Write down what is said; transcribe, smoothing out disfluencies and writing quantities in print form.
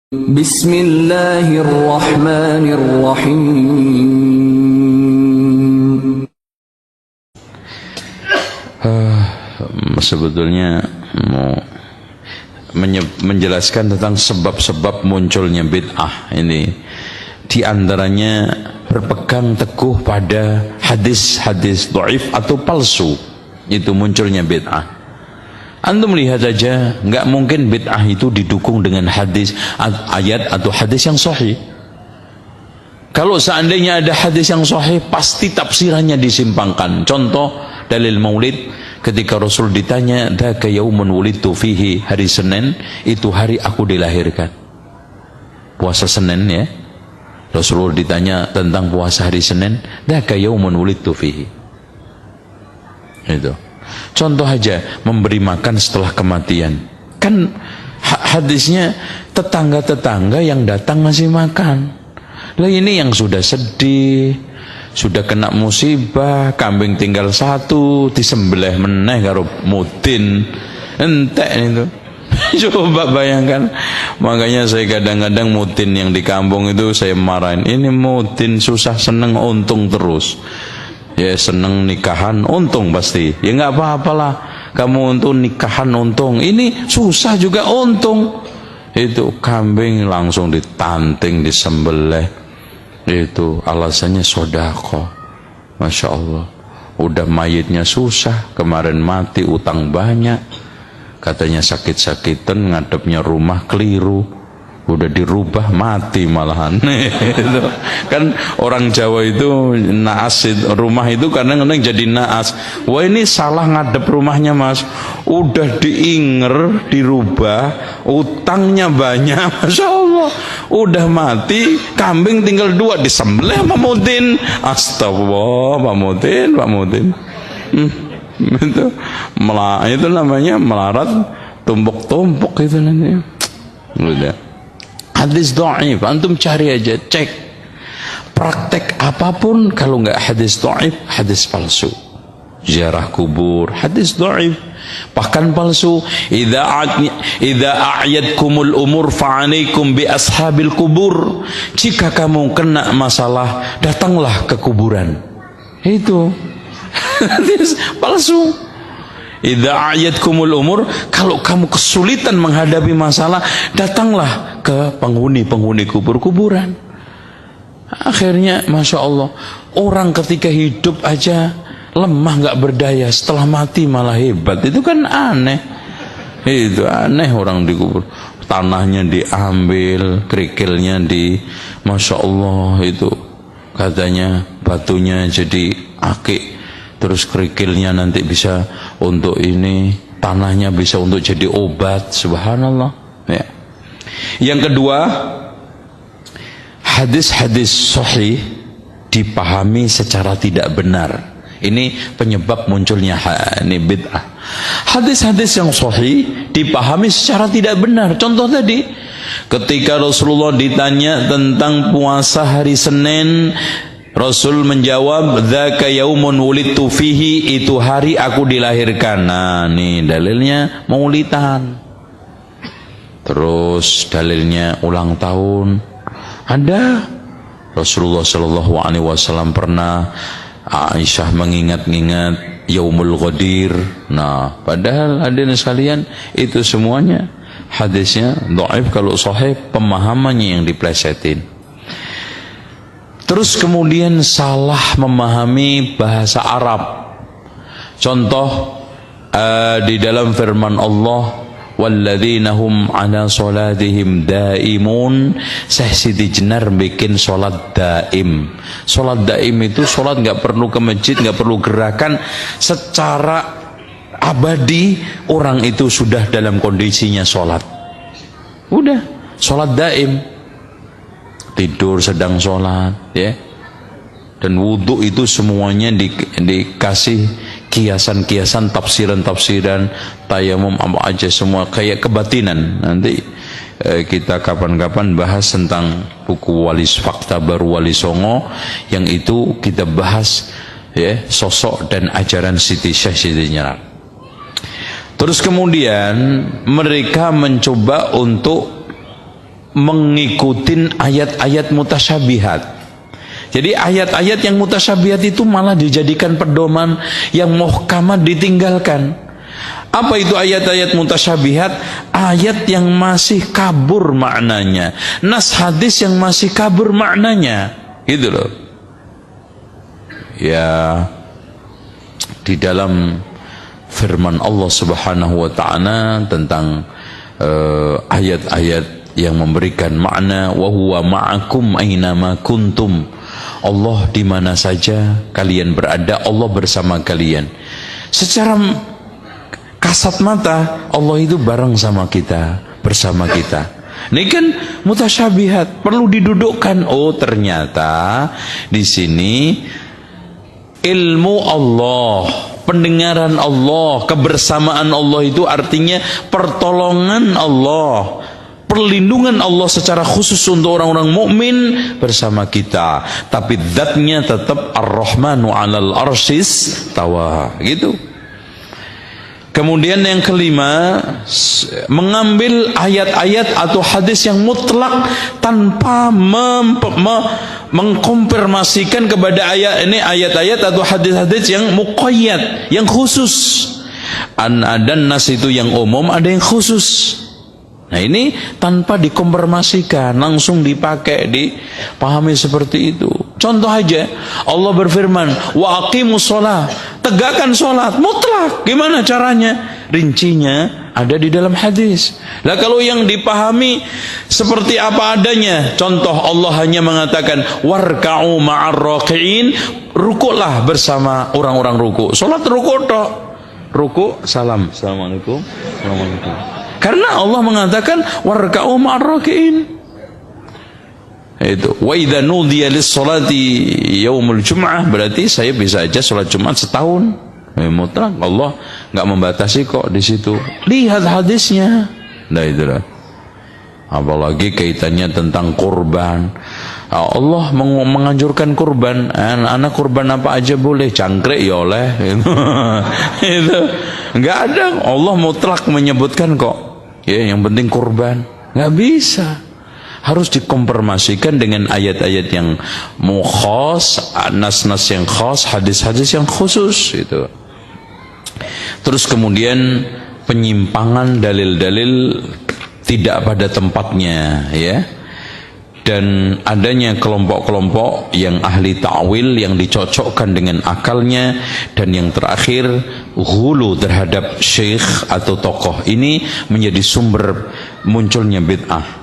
Bismillahirrahmanirrahim. Sebetulnya mau menjelaskan tentang sebab-sebab munculnya bid'ah ini. Di antaranya berpegang teguh pada hadis-hadis dhaif atau palsu, itu munculnya bid'ah. Antum lihat saja, nggak mungkin bid'ah itu didukung dengan hadis, ayat atau hadis yang sahih. Kalau seandainya ada hadis yang sahih, pasti tafsirannya disimpangkan. Contoh dalil maulid, ketika Rasul ditanya, "Dzaka yaumun wulidtu fihi," hari Senin itu hari aku dilahirkan. Puasa Senin ya. Rasulullah ditanya tentang puasa hari Senin, "Dzaka yaumun wulidtu fihi." Itu. Contoh aja, memberi makan setelah kematian. Kan hadisnya tetangga-tetangga yang datang ngasih makan. Lah ini yang sudah sedih, sudah kena musibah, kambing tinggal satu, disembelih meneh karo mudin. Entek itu. Coba bayangkan. Makanya saya kadang-kadang mudin yang di kampung itu saya marahin. Ini mudin susah seneng untung terus. Ya seneng nikahan untung pasti. Ya nggak apa-apalah. Kamu untung nikahan untung. Ini susah juga untung. Itu kambing langsung ditanting, disembelih. Itu alasannya sodako. Masya Allah. Udah mayitnya susah. Kemarin mati utang banyak. Katanya sakit-sakitan, ngadepnya rumah keliru. Udah dirubah mati malahan. Itu kan orang Jawa itu naas, rumah itu kadang-kadang jadi naas. Wah ini salah ngadep rumahnya mas, udah diinger, dirubah, utangnya banyak, masya Allah. Udah mati, kambing tinggal 2, disembelih sama mudin. Astagfirullah, Pak Mudin. Itu namanya melarat tumpuk-tumpuk itu nanti. Udah. Hadis dhaif, antum cari aja, cek praktek apapun, kalau nggak hadis dhaif, hadis palsu. Ziarah kubur, hadis dhaif, bahkan palsu. Idza a'yadkumul umur fa'alaikum bi ashabil kubur. Jika kamu kena masalah, datanglah ke kuburan. Itu hadis palsu. Idza a'yadkumul umur, kalau kamu kesulitan menghadapi masalah, datanglah ke penghuni kuburan. Akhirnya masya Allah, orang ketika hidup aja lemah nggak berdaya, setelah mati malah hebat. Itu kan aneh. Itu aneh, orang dikubur, tanahnya diambil, kerikilnya masya Allah, itu katanya batunya jadi akik. Terus kerikilnya nanti bisa untuk ini, tanahnya bisa untuk jadi obat. Subhanallah ya. Yang kedua, hadis-hadis sahih dipahami secara tidak benar. Ini penyebab munculnya ini bid'ah. Hadis-hadis yang sahih dipahami secara tidak benar. Contoh tadi, ketika Rasulullah ditanya tentang puasa hari Senin, Rasul menjawab, "Dzaka yaumun wulidtu fihi," itu hari aku dilahirkan. Nah, nih dalilnya maulidan. Terus dalilnya ulang tahun. Ada Rasulullah sallallahu alaihi wasallam pernah Aisyah mengingat-ingat Yaumul Ghadir. Nah, padahal hadirin sekalian, itu semuanya hadisnya dhaif. Kalau sahih, pemahamannya yang diplesetin. Terus kemudian salah memahami bahasa Arab. Contoh di dalam firman Allah, "Walladzina hum 'ala salatihim daimun." Syekh Siti Jenar bikin salat daim. Salat daim itu salat nggak perlu ke masjid, nggak perlu gerakan, secara abadi orang itu sudah dalam kondisinya salat. Udah, salat daim. Tidur sedang sholat ya, dan wudhu itu semuanya dikasih kiasan-kiasan, tafsiran-tafsiran, tayamum apa aja semua kayak kebatinan. Nanti kita kapan-kapan bahas tentang buku Fakta Baru Wali Songo, yang itu kita bahas ya sosok dan ajaran Syekh Siti Jenar. Terus kemudian mereka mencoba untuk mengikutin ayat-ayat mutasyabihat. Jadi ayat-ayat yang mutasyabihat itu malah dijadikan pedoman, yang muhkamat ditinggalkan. Apa itu ayat-ayat mutasyabihat? Ayat yang masih kabur maknanya, nas hadis yang masih kabur maknanya, gitu loh. Ya, di dalam firman Allah Subhanahu wa taala tentang ayat-ayat yang memberikan makna, wa huwa ma'akum ainama kuntum. Allah di mana saja kalian berada, Allah bersama kalian. Secara kasat mata Allah itu bareng sama kita, bersama kita. Ini kan mutasyabihat, perlu didudukkan. Oh, ternyata di sini ilmu Allah, pendengaran Allah, kebersamaan Allah itu artinya pertolongan Allah, perlindungan Allah secara khusus untuk orang-orang mukmin bersama kita. Tapi zatnya tetap Ar-Rahmanu 'alal arsyis tawa, gitu. Kemudian yang kelima, mengambil ayat-ayat atau hadis yang mutlak tanpa mengkonfirmasikan kepada ayat-ayat atau hadis-hadis yang muqayyad, yang khusus. Ada nas itu yang umum, ada yang khusus. Nah, ini tanpa dikonfirmasikan, langsung dipakai, dipahami seperti itu. Contoh aja, Allah berfirman, wa aqimus shalah, tegakkan sholat, mutlak. Gimana caranya? Rincinya ada di dalam hadis. Lah kalau yang dipahami seperti apa adanya, contoh Allah hanya mengatakan warka'u ma'ar raki'in, rukuklah bersama orang-orang ruku. Sholat ruku tok. Ruku, salam, assalamualaikum, assalamualaikum. Karena Allah mengatakan warka'u ma'ar raki'in. Itu wa idza nudiya lis-sholati yaumul jum'ah, berarti saya bisa aja sholat Jumat setahun. Mutlak, Allah enggak membatasi kok di situ. Lihat hadisnya. Nah, itulah. Apalagi kaitannya tentang kurban. Allah menganjurkan kurban. Anak kurban apa aja boleh, cangkrek ya oleh. Itu enggak ada. Allah mutlak menyebutkan kok. Ya, yang penting kurban. Enggak bisa. Harus dikonfirmasikan dengan ayat-ayat yang mukhas, nas-nas yang khas, hadis-hadis yang khusus itu. Terus kemudian penyimpangan dalil-dalil tidak pada tempatnya, ya. Dan adanya kelompok-kelompok yang ahli ta'wil yang dicocokkan dengan akalnya. Dan yang terakhir, ghulu terhadap syekh atau tokoh. Ini menjadi sumber munculnya bid'ah.